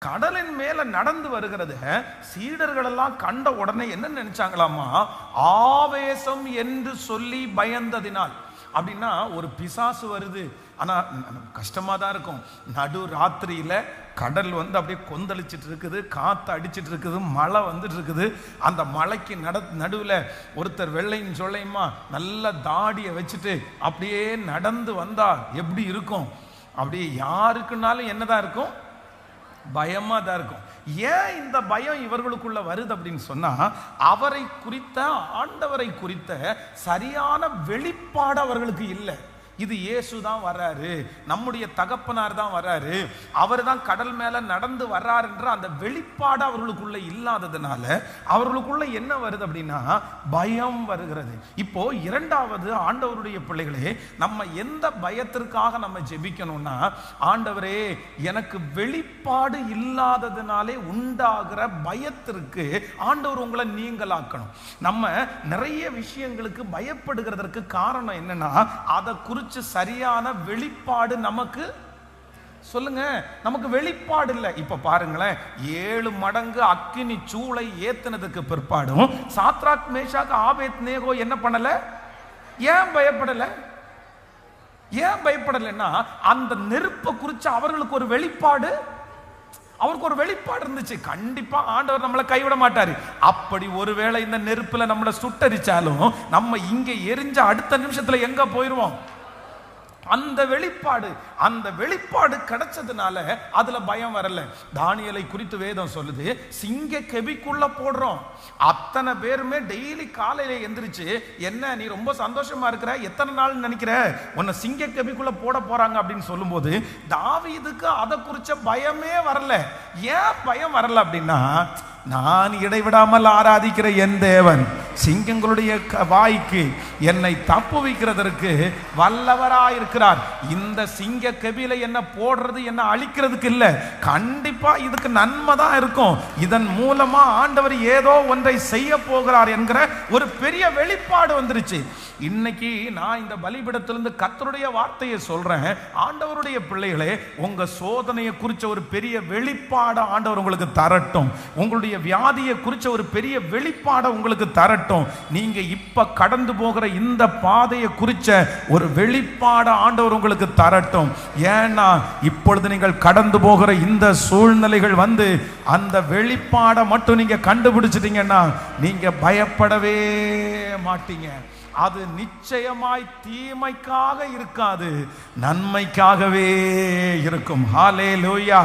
கடலின் மேல நடந்து வருகிறது. சீடர்கள் எல்லாம் கண்ட உடனே என்ன நினைச்சாங்களாமா? ஆவேசம் என்று சொல்லி பயந்ததினால். அப்படின்னா ஒரு பிசாசு வருது, ஆனா கஷ்டமா தான் இருக்கும். நடு ராத்திரியில கடல் வந்து அப்படியே கொந்தளிச்சிட்டு இருக்குது, காத்து அடிச்சிட்டு இருக்குது, மழை வந்துட்டு இருக்குது. அந்த மலைக்கு நடுவில் ஒருத்தர் வெள்ளையும் சொல்லையுமா நல்ல தாடியை வச்சுட்டு அப்படியே நடந்து வந்தா எப்படி இருக்கும்? அப்படியே யாருக்குனாலும் என்னதான் இருக்கும்? பயமா தான் இருக்கும். ஏன் இந்த பயம் இவர்களுக்குள்ள வருது அப்படின்னு சொன்னா, அவரை குறித்த, ஆண்டவரை குறித்த சரியான வெளிப்பாடு அவர்களுக்கு இல்லை. இது இயேசு தான் வர்றாரு, நம்முடைய தகப்பனார் தான் வர்றாரு, அவர் தான் கடல் மேல நடந்து வர்றாருன்ற அந்த வெளிப்பாடு அவர்களுக்குள்ள இல்லாததுனால அவர்களுக்குள்ள என்ன வருது அப்படின்னா பயம் வருகிறது. இப்போ இரண்டாவது, ஆண்டவருடைய பிள்ளைகளே, நம்ம எந்த பயத்திற்காக நம்ம ஜெபிக்கணும்னா, ஆண்டவரே எனக்கு வெளிப்பாடு இல்லாததுனாலே உண்டாகிற பயத்திற்கு ஆண்டவர் உங்களை நீங்களாக்கணும். நம்ம நிறைய விஷயங்களுக்கு பயப்படுகிறதற்கு காரணம் என்னன்னா, அதை குறித்து சரியான வெளிப்பாடு நமக்கு சொல்லுங்க, நமக்கு வெளிப்பாடு இல்லை. இப்ப பாருங்களேன், 7 மடங்கு அக்கினி சூளை ஏத்தினதுக்கு பிற்பாடும் சாத்ராக் மேஷாக் ஆபேத்நேகோ என்ன பண்ணல? ஏன் பயப்படல? ஏன் பயப்படலைன்னா அந்த நெருப்பை குறித்து அவர்களுக்கு ஒரு வெளிப்பாடு, அவருக்கு ஒரு வெளிப்பாடு இருந்துச்சு. கண்டிப்பா ஆண்டவர் நம்மளை கைவிட மாட்டாரு. அப்படி ஒருவேளை இந்த நெருப்புல நம்மளை சுட்டரிச்சாலும் நம்ம இங்க எரிஞ்ச அடுத்த நிமிஷத்துல எங்க போயிருவோம்? அந்த வெளிப்பாடு கிடைச்சதுனால அதுல பயம் வரல. தானியேலை குறித்து வேதம் சொல்லுது, சிங்க கெபிக்குள்ள போடுறோம். அத்தனை பேருமே டெய்லி காலையில எந்திரிச்சு, என்ன நீ ரொம்ப சந்தோஷமா இருக்கிற, எத்தனை நாள் நினைக்கிற உன்னை சிங்க கெபிக்குள்ள போட போறாங்க அப்படின்னு சொல்லும் போது தாவீதுக்கு அதை குறிச்ச பயமே வரல. ஏன் பயம் வரல அப்படின்னா, நான் இடைவிடாமல் ஆராதிக்கிற என் தேவன் சிங்கங்களுடைய வாய்க்கு என்னை தப்புவிக்கிறதற்கு வல்லவராயிருக்கிறார். இந்த சிங்க கெபில என்ன போடுறது, என்ன அழிக்கிறதுக்கு இல்ல, கண்டிப்பா இதுக்கு நன்மை தான் இருக்கும். இதன் மூலமா ஆண்டவர் ஏதோ ஒன்றை செய்ய போகிறார் என்கிற ஒரு பெரிய வெளிப்பாடு வந்துருச்சு. இன்னைக்கு நான் இந்த பலிபீடத்திலிருந்து கர்த்தருடைய வார்த்தையை சொல்றேன். ஆண்டவருடைய பிள்ளைகளே, உங்க சோதனையை குறிச்ச ஒரு பெரிய வெளிப்பாடு ஆண்டவர் உங்களுக்கு தரட்டும். உங்களுடைய வியாதியை குறிச்ச ஒரு பெரிய வெளிப்பாடு உங்களுக்கு தரட்டும். நீங்க இப்ப கடந்து போகிற இந்த பாதையை குறிச்ச ஒரு வெளிப்பாடு ஆண்டவர் உங்களுக்கு தரட்டும். ஏன்னா இப்பொழுது நீங்கள் கடந்து போகிற இந்த சூழ்நிலைகள் வந்து அந்த வெளிப்பாடை மட்டும் நீங்க கண்டுபிடிச்சிட்டீங்கன்னா நீங்க பயப்படவே மாட்டீங்க. அது நிச்சயமாய் தீமைக்காக இருக்காது, நன்மைக்காகவே இருக்கும். ஹல்லேலூயா.